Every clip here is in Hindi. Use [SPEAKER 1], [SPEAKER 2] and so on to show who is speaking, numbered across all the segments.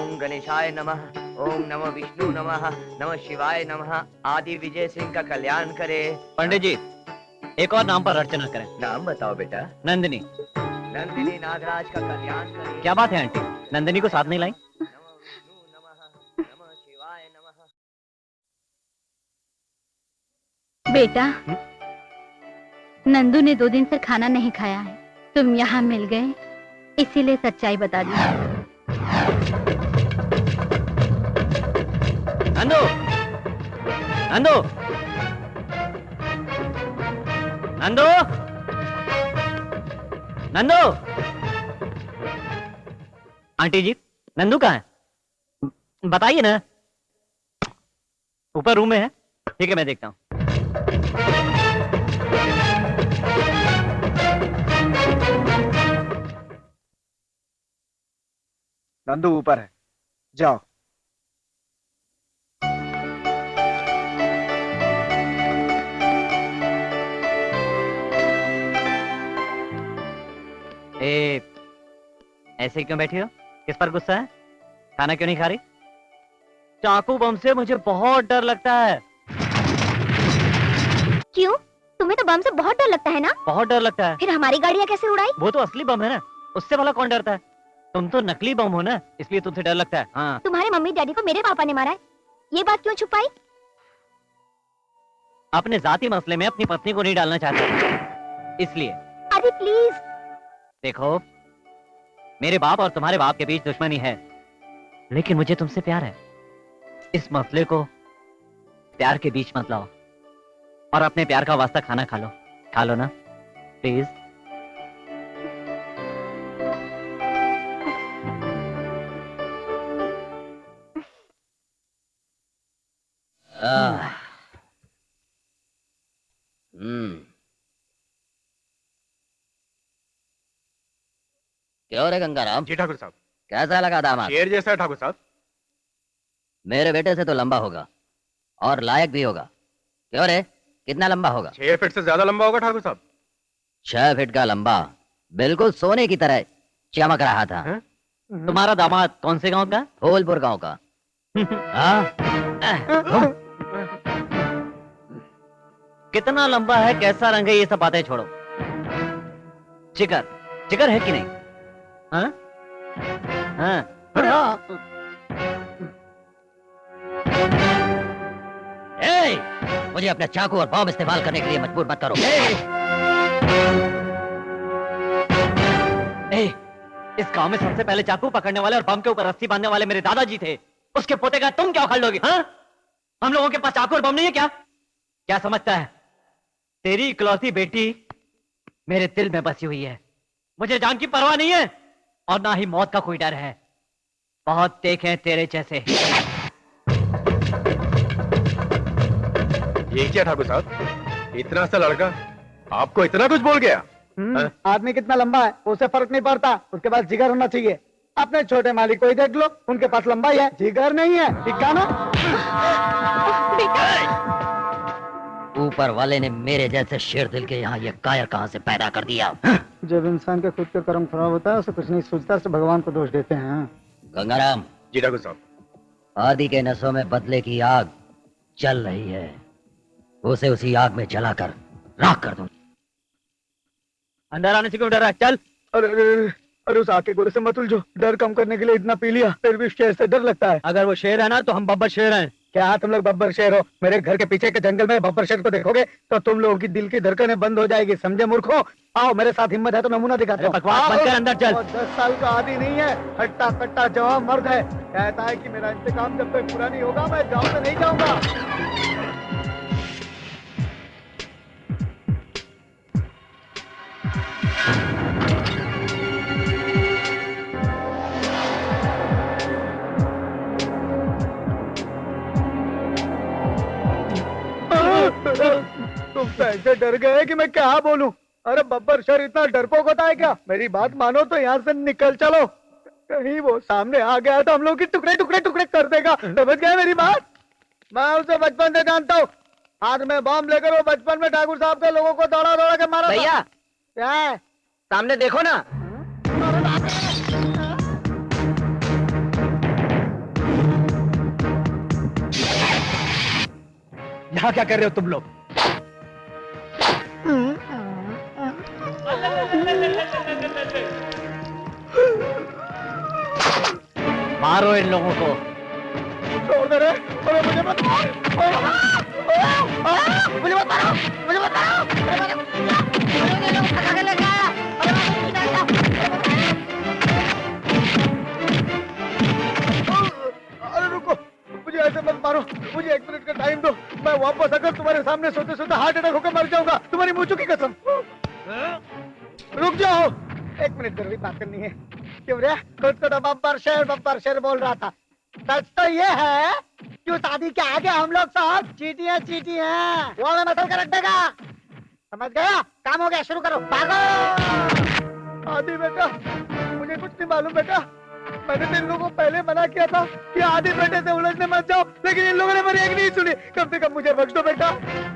[SPEAKER 1] ओम गणेशाय नमः, ओम नमः विष्णु नमः, नमः शिवाय नमः। आदि विजय सिंह का कल्याण करे।
[SPEAKER 2] पंडित जी, एक और नाम पर अर्चना करें।
[SPEAKER 1] नाम बताओ बेटा।
[SPEAKER 2] नंदिनी।
[SPEAKER 1] नंदिनी नागराज का कल्याण करे।
[SPEAKER 2] क्या बात है आंटी, नंदिनी को साथ नहीं लाई?
[SPEAKER 1] नमः विष्णु नमः, नमः शिवाय नमः।
[SPEAKER 3] बेटा, नंदू ने 2 दिन से खाना नहीं खाया है। तुम यहाँ मिल गए, इसीलिए सच्चाई बता दी।
[SPEAKER 2] नंदू, नंदू, नंदू, नंदू। आंटी जी, नंदू कहाँ है? बताइए ना। ऊपर रूम में है। ठीक है, मैं देखता हूँ।
[SPEAKER 4] नंदू ऊपर है, जाओ।
[SPEAKER 2] ऐसे क्यों बैठी हो? किस पर गुस्सा है? खाना क्यों नहीं खा रही? चाकू बम से मुझे बहुत डर लगता है।
[SPEAKER 3] क्यों? तुम्हें तो बम से बहुत डर लगता है ना?
[SPEAKER 2] बहुत डर लगता है।
[SPEAKER 3] फिर हमारी गाड़ियाँ कैसे उड़ाई?
[SPEAKER 2] वो तो असली बम है ना, उससे भला कौन डरता है? तुम तो नकली बम हो ना, इसलिए तुमसे डर लगता है। हाँ।
[SPEAKER 3] तुम्हारे मम्मी डैडी को मेरे पापा ने मारा है, ये बात क्यों छुपाई?
[SPEAKER 2] अपने जाती मसले में अपनी पत्नी को नहीं डालना चाहता, इसलिए।
[SPEAKER 3] अरे प्लीज।
[SPEAKER 2] देखो, मेरे बाप और तुम्हारे बाप के बीच दुश्मनी है, लेकिन मुझे तुमसे प्यार है। इस मसले को प्यार के बीच मत लाओ और अपने प्यार का वास्ता खाना खा लो ना प्लीज।
[SPEAKER 1] क्यों रे गंगाराम?
[SPEAKER 5] जी ठाकुर साहब।
[SPEAKER 1] कैसा लगा दामाद?
[SPEAKER 5] शेर जैसा है ठाकुर साहब।
[SPEAKER 1] मेरे बेटे से तो लंबा होगा और लायक भी होगा। क्यों रे, कितना लंबा होगा?
[SPEAKER 5] 6 फीट से ज्यादा लंबा होगा ठाकुर साहब।
[SPEAKER 1] 6 फीट का लंबा, बिल्कुल सोने की तरह चमक रहा था।
[SPEAKER 2] तुम्हारा दामाद कौन से गांव का?
[SPEAKER 1] फूलपुर गांव का। हाँ?
[SPEAKER 2] कितना लंबा है, कैसा रंग है, ये सब बातें छोड़ो। जिगर है कि नहीं? हाँ? हाँ।
[SPEAKER 1] मुझे अपने चाकू और बम इस्तेमाल करने के लिए मजबूर मत करो।
[SPEAKER 2] इस गांव में सबसे पहले चाकू पकड़ने वाले और बम के ऊपर रस्सी बांधने वाले मेरे दादाजी थे। उसके पोते का तुम क्या उखाड़ लोगे? हाँ? हम लोगों के पास चाकू और बम नहीं है क्या? क्या समझता है? तेरी इकलौती बेटी मेरे दिल में बसी हुई है। मुझे जान की परवाह नहीं है और ना ही मौत का कोई डर है। बहुत देखे तेरे जैसे।
[SPEAKER 5] ये क्या ठाकुर साहब, इतना सा लड़का आपको इतना कुछ बोल गया?
[SPEAKER 4] आदमी कितना लंबा है उसे फर्क नहीं पड़ता, उसके पास जिगर होना चाहिए। अपने छोटे मालिक को ही देख लो, उनके पास लंबाई है, जिगर नहीं है। ठीक है ना?
[SPEAKER 1] ऊपर वाले ने मेरे जैसे शेर दिल के यहाँ ये कायर कहाँ से पैदा कर दिया?
[SPEAKER 4] जब इंसान के खुद का कर्म खराब होता है, उसे कुछ नहीं सोचता, उसे भगवान को दोष देते हैं।
[SPEAKER 1] गंगाराम।
[SPEAKER 5] जी ठाकुर साहब।
[SPEAKER 1] आदि के नसों में बदले की आग चल रही है, उसे उसी आग में जलाकर राख कर दूं।
[SPEAKER 2] अंदर आने से क्यों डर रहा है? चल।
[SPEAKER 4] अरे उस आग के गोले से मत उलझो। डर कम करने के लिए इतना पी लिया, फिर भी शेर से डर लगता है।
[SPEAKER 2] अगर वो शेर है ना, तो हम बब्बर शेर हैं।
[SPEAKER 4] क्या तुम लोग बब्बर शेर हो? मेरे घर के पीछे के जंगल में बब्बर शेर को देखोगे तो तुम लोगों की दिल की धड़कनें बंद हो जाएगी। समझे मूर्खों? आओ मेरे साथ, हिम्मत है तो नमूना दिखाता हूं।
[SPEAKER 2] बकवास बंद कर, अंदर चल।
[SPEAKER 4] 10 साल का आदि नहीं है, हट्टा कट्टा जवान मर्द है। कहता है कि मेरा इंतकाम जब तक पूरा नहीं होगा मैं गाँव से नहीं जाऊंगा। तुम तो ऐसे डर गए कि मैं क्या बोलूं। अरे बब्बर शेर इतना डरपोक होता है क्या? मेरी बात मानो तो यहाँ से निकल चलो। कहीं वो सामने आ गया तो हम लोग की टुकड़े टुकड़े टुकड़े कर देगा। समझ गए मेरी बात? मैं उसे बचपन से जानता हूँ। हाथ में बम लेकर वो बचपन में ठाकुर साहब के लोगों को दौड़ा दौड़ा के मारा।
[SPEAKER 2] भैया
[SPEAKER 4] क्या है?
[SPEAKER 2] सामने देखो ना।
[SPEAKER 4] यहाँ क्या कर रहे हो तुम लोग?
[SPEAKER 2] मारो इन लोगों को।
[SPEAKER 4] छोड़ दे रे, अरे मुझे मत मार, मुझे मत मारो, मुझे मत मारो, अरे रुको, मुझे ऐसे मत मारो, मुझे 1 मिनट का टाइम दो, मैं वापस आकर तुम्हारे सामने सोते सोते हार्ट अटैक होकर मर जाऊंगा, तुम्हारी मुंह की कसम। रुक जाओ, 1 मिनट जरूरी बात करनी है। क्यों रे, खुद को तो बब्बर शेर बोल रहा था। सच तो ये है कि उस आदि के आगे हम लोग सब चीटी हैं। वो हमें मसल कर रख देगा, समझ गया? काम हो गया, शुरू करो, भागो। आदि बेटा, मुझे कुछ नहीं मालूम बेटा, मैंने तो इन लोगों को पहले मना किया था कि आदि बेटे से उलझने मत जाओ, लेकिन इन लोगों ने मेरी एक नहीं सुनी। कम से कम मुझे बख्श दो बेटा,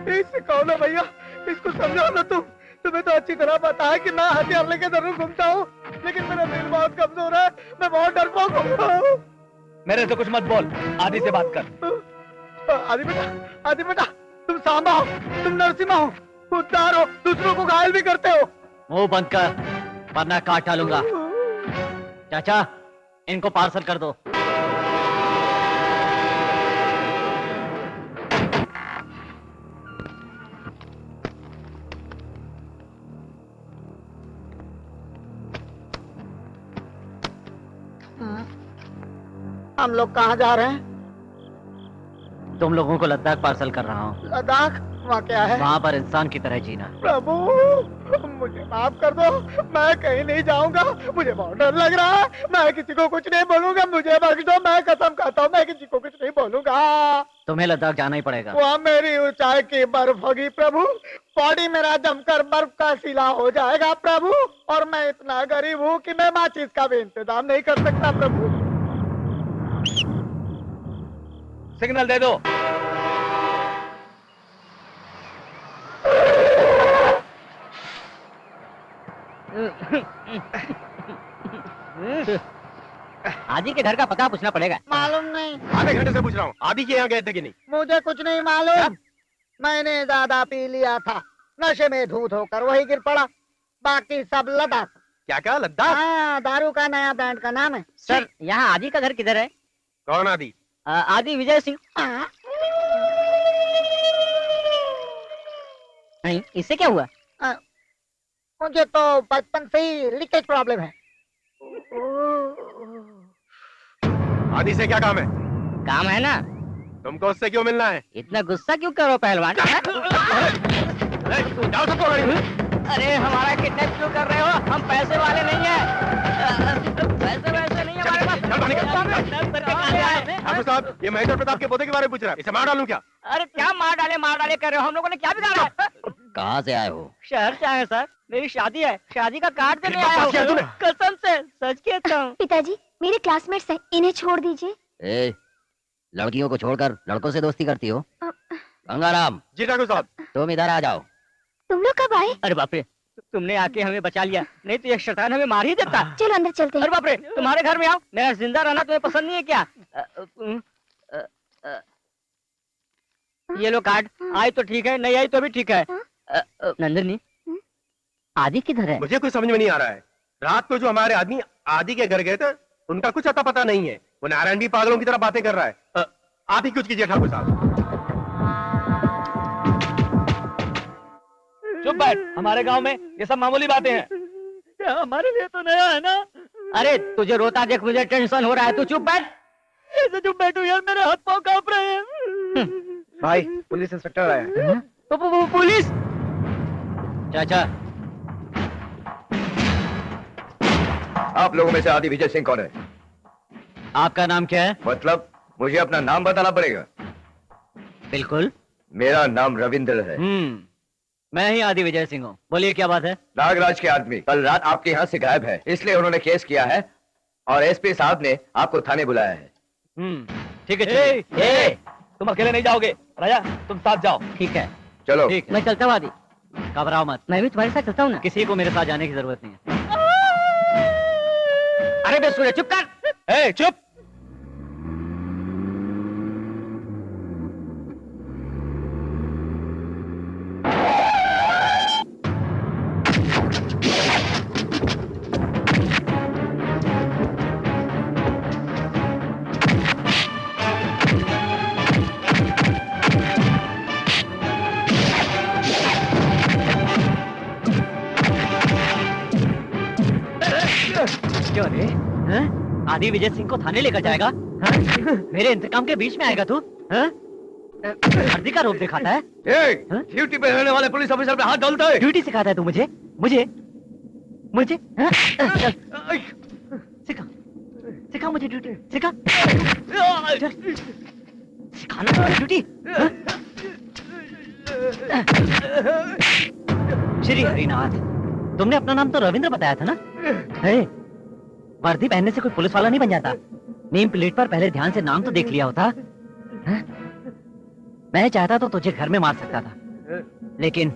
[SPEAKER 4] इससे कहो ना भैया, इसको समझाओ ना तुम। तुम्हें तो अच्छी तरह पता है कि मैं हथियार लेके जरूर घूमता हूँ, लेकिन मेरा दिल बहुत कमजोर है, मैं बहुत डरपोक हूँ।
[SPEAKER 6] मेरे से कुछ मत बोल, आदि से बात कर।
[SPEAKER 4] आदि बेटा, तुम सांबा हो, तुम नरसिम्हा हो, उद्धार हो, दूसरों को घायल भी करते हो।
[SPEAKER 2] मुंह बंद कर, वरना काट डालूंगा। चाचा, इनको पार्सल कर दो।
[SPEAKER 4] हम लोग कहाँ जा रहे हैं?
[SPEAKER 2] तुम लोगों को लद्दाख पार्सल कर रहा हूँ।
[SPEAKER 4] लद्दाख? वहाँ क्या है?
[SPEAKER 2] वहाँ पर इंसान की तरह जीना।
[SPEAKER 4] प्रभु, मुझे माफ कर दो, मैं कहीं नहीं जाऊंगा, मुझे बहुत डर लग रहा है, मैं किसी को कुछ नहीं बोलूंगा, मुझे बख्श दो, मैं कसम खाता हूँ मैं किसी को कुछ नहीं बोलूंगा।
[SPEAKER 2] तुम्हें लद्दाख जाना ही पड़ेगा।
[SPEAKER 4] वहाँ मेरी ऊंचाई की बर्फ होगी प्रभु, बॉडी मेरा जमकर बर्फ का सिला हो जाएगा प्रभु, और मैं इतना गरीब हूँ कि मैं माचिस का भी इंतजाम नहीं कर सकता प्रभु।
[SPEAKER 6] सिग्नल दे दो।
[SPEAKER 2] आदि के घर का पता पूछना पड़ेगा।
[SPEAKER 4] मालूम नहीं।
[SPEAKER 5] आधे घंटे से पूछ रहा हूँ, आदि के यहाँ गए थे कि नहीं?
[SPEAKER 4] मुझे कुछ नहीं मालूम, मैंने ज्यादा पी लिया था, नशे में धूत होकर वही गिर पड़ा, बाकी सब लद्दाख।
[SPEAKER 5] क्या क्या लद्दाख?
[SPEAKER 4] हाँ, दारू का नया ब्रांड का नाम है।
[SPEAKER 2] सर, यहाँ आदि का घर किधर है?
[SPEAKER 5] कौन आदि?
[SPEAKER 2] आदि विजय सिंह।
[SPEAKER 4] हाँ।
[SPEAKER 2] नहीं, इससे क्या हुआ?
[SPEAKER 4] मुझे तो बचपन से ही लीकेज प्रॉब्लम है।
[SPEAKER 5] आदि से क्या काम है?
[SPEAKER 2] काम है ना।
[SPEAKER 5] तुमको उससे क्यों मिलना है?
[SPEAKER 2] इतना गुस्सा क्यों करो पहलवान?
[SPEAKER 5] जाओ सबको गाड़ी में।
[SPEAKER 2] अरे हमारा किडनैप क्यों कर रहे हो? हम पैसे वाले नहीं हैं। पैसे वैसे नहीं है हमारे पास।
[SPEAKER 5] चल बाहर निकल।
[SPEAKER 2] किडनैप करके कहाँ ले आए?
[SPEAKER 5] ठाकुर साहब, ये महेंद्र प्रताप के पोते के बारे में पूछ रहा है, इसे मार डालूं क्या?
[SPEAKER 2] अरे क्या मार डाले कर रहे हो? हम लोगों ने क्या बिगाड़ा है?
[SPEAKER 1] कहाँ से आए हो?
[SPEAKER 2] शहर से आए सर, मेरी शादी है, शादी का कार्ड देने आया
[SPEAKER 5] बकवास किया
[SPEAKER 2] हूँ।
[SPEAKER 5] तूने?
[SPEAKER 2] कसम से सच कहता हूँ।
[SPEAKER 3] पिताजी, मेरे क्लासमेट्स हैं, इन्हें छोड़ दीजिए।
[SPEAKER 1] ए, लड़कियों को छोड़कर लड़कों से दोस्ती करती हो? गंगाराम,
[SPEAKER 5] जी ठाकुर साहब।
[SPEAKER 1] तुम इधर आ जाओ।
[SPEAKER 3] तुम लोग कब आए?
[SPEAKER 2] अरे बाप रे, तुमने आके हमें बचा लिया, नहीं तो ये शैतान हमें मार ही देता।
[SPEAKER 3] चलो अंदर चलते
[SPEAKER 2] अरे
[SPEAKER 3] हैं।
[SPEAKER 2] बाप रे, तुम्हारे घर में आओ, मेरा जिंदा रहना तुम्हें पसंद नहीं है क्या? ये लो कार्ड, आई तो ठीक है, नहीं आई तो भी ठीक है। नंदिनी, आदि किधर है?
[SPEAKER 5] मुझे कुछ समझ में नहीं आ रहा है, रात को जो हमारे आदमी आदि के घर गए थे, उनका कुछ अता पता नहीं है, वो नारायण भी पागलों की तरह बातें कर रहा है। आप ही कुछ कीजिए ठाकुर साहब।
[SPEAKER 6] चुप बैठ, हमारे गांव में ये सब मामूली बातें हैं।
[SPEAKER 2] क्या हमारे लिए तो नया है ना? अरे तुझे रोता देख मुझे टेंशन हो रहा है, तू चुप बैठ। ऐसे चुप बैठू यार, मेरे हाथ पांव कांप रहे हैं।
[SPEAKER 4] भाई, पुलिस इंस्पेक्टर आया।
[SPEAKER 2] पुलिस? चाचा,
[SPEAKER 7] आप लोगों में से आदि विजय सिंह कौन है?
[SPEAKER 2] आपका नाम क्या है?
[SPEAKER 7] मतलब मुझे अपना नाम बताना पड़ेगा।
[SPEAKER 2] बिल्कुल।
[SPEAKER 7] मेरा नाम रविंद्र है।
[SPEAKER 2] मैं ही आदि विजय सिंह हूँ। बोलिए क्या बात है?
[SPEAKER 7] नागराज के आदमी कल रात आपके यहाँ से गायब है, इसलिए उन्होंने केस किया है और एसपी साहब ने आपको थाने बुलाया है।
[SPEAKER 2] ठीक है, चलिए।
[SPEAKER 6] तुम अकेले नहीं जाओगे, राजा तुम साथ जाओ।
[SPEAKER 2] ठीक है,
[SPEAKER 7] चलो।
[SPEAKER 2] ठीक है। मैं चलता हूँ आदि, घबराओ मत। मैं भी तुम्हारे साथ चलता हूँ ना। किसी को मेरे साथ जाने की जरूरत नहीं है। अरे बेसुरे, चुप कर।
[SPEAKER 6] ए, चुप।
[SPEAKER 2] आदि विजय सिंह को थाने लेकर जाएगा? हाँ? मेरे इंतकाम के बीच में आएगा तू? हाँ? वर्दी का रूप दिखाता है?
[SPEAKER 7] ड्यूटी पे रहने वाले पुलिस ऑफिसर पे हाथ डालता है।
[SPEAKER 2] ड्यूटी सिखाता है तू मुझे? मुझे? मुझे? हाँ? चल, सिखा सिखा मुझे ड्यूटी सिखा। चल, सिखाना मुझे ड्यूटी। हाँ? श्री हरिनाथ, तुमने अपना नाम तो रविंद्र बताया था ना? है? वर्दी पहनने से कोई पुलिस वाला नहीं बन जाता। नेम प्लेट पर पहले ध्यान से नाम तो देख लिया होता। है? मैं चाहता तो तुझे घर में मार सकता था, लेकिन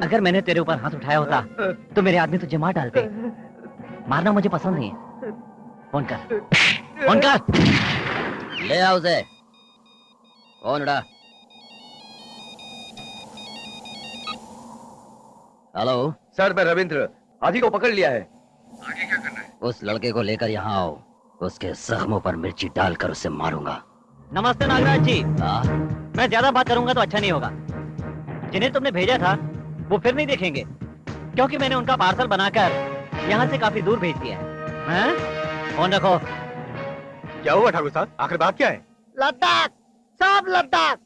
[SPEAKER 2] अगर मैंने तेरे ऊपर हाथ उठाया होता तो मेरे आदमी तुझे मार डालते। मारना मुझे पसंद नहीं है। फोन कर, फोन कर।
[SPEAKER 1] ले आओ उसे। कौन उड़ा? हेलो
[SPEAKER 7] सर, मैं रविंद्र, आदि को पकड़ लिया है।
[SPEAKER 1] उस लड़के को लेकर यहाँ आओ। उसके जख्मों पर मिर्ची डालकर उसे मारूंगा।
[SPEAKER 2] नमस्ते नागराज जी।
[SPEAKER 1] हाँ?
[SPEAKER 2] मैं ज्यादा बात करूंगा तो अच्छा नहीं होगा। जिन्हें तुमने भेजा था वो फिर नहीं देखेंगे, क्योंकि मैंने उनका पार्सल बनाकर यहाँ से काफी दूर भेज दिया है। हाँ? फोन रखो।
[SPEAKER 5] क्या हुआ ठाकुर साहब? आखिर बात क्या है?
[SPEAKER 4] लद्दाख, सब लद्दाख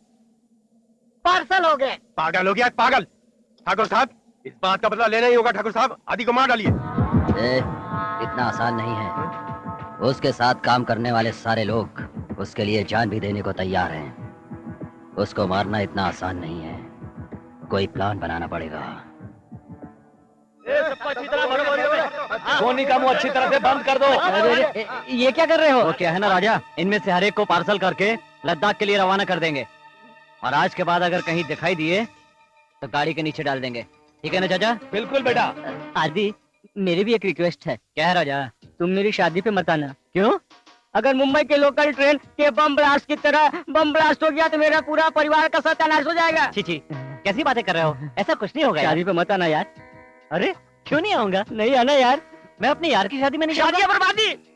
[SPEAKER 4] पार्सल हो गए।
[SPEAKER 5] पागल हो गया पागल। ठाकुर साहब, इस बात का बदला लेना ही होगा। ठाकुर साहब, आदि को मार डालिए।
[SPEAKER 1] इतना आसान नहीं है। उसके साथ काम करने वाले सारे लोग उसके लिए जान भी देने को तैयार हैं। उसको मारना इतना आसान नहीं है। कोई प्लान बनाना पड़ेगा।
[SPEAKER 6] फोन का मुंह अच्छी तरह से बंद कर दो।
[SPEAKER 2] ये क्या कर रहे हो? वो क्या है ना राजा, इनमें से हर एक को पार्सल करके लद्दाख के लिए रवाना कर देंगे, और आज के बाद अगर कहीं दिखाई दिए तो गाड़ी के नीचे डाल देंगे। ठीक है ना चाचा?
[SPEAKER 6] बिल्कुल बेटा।
[SPEAKER 2] आदि, मेरी भी एक रिक्वेस्ट है। क्या है राजा?
[SPEAKER 8] तुम मेरी शादी पे मत आना।
[SPEAKER 2] क्यों?
[SPEAKER 8] अगर मुंबई के लोकल ट्रेन के बम ब्लास्ट की तरह बम ब्लास्ट हो गया तो मेरा पूरा परिवार का सत्यानाश हो जाएगा।
[SPEAKER 2] छी छी, कैसी बातें कर रहे हो? ऐसा कुछ नहीं होगा यार।
[SPEAKER 8] शादी पे मत आना यार।
[SPEAKER 2] अरे क्यों नहीं आऊंगा?
[SPEAKER 8] नहीं आना यार।
[SPEAKER 2] मैं अपनी यार की शादी में नहीं जाऊंगा।
[SPEAKER 8] शादी बर्बादी।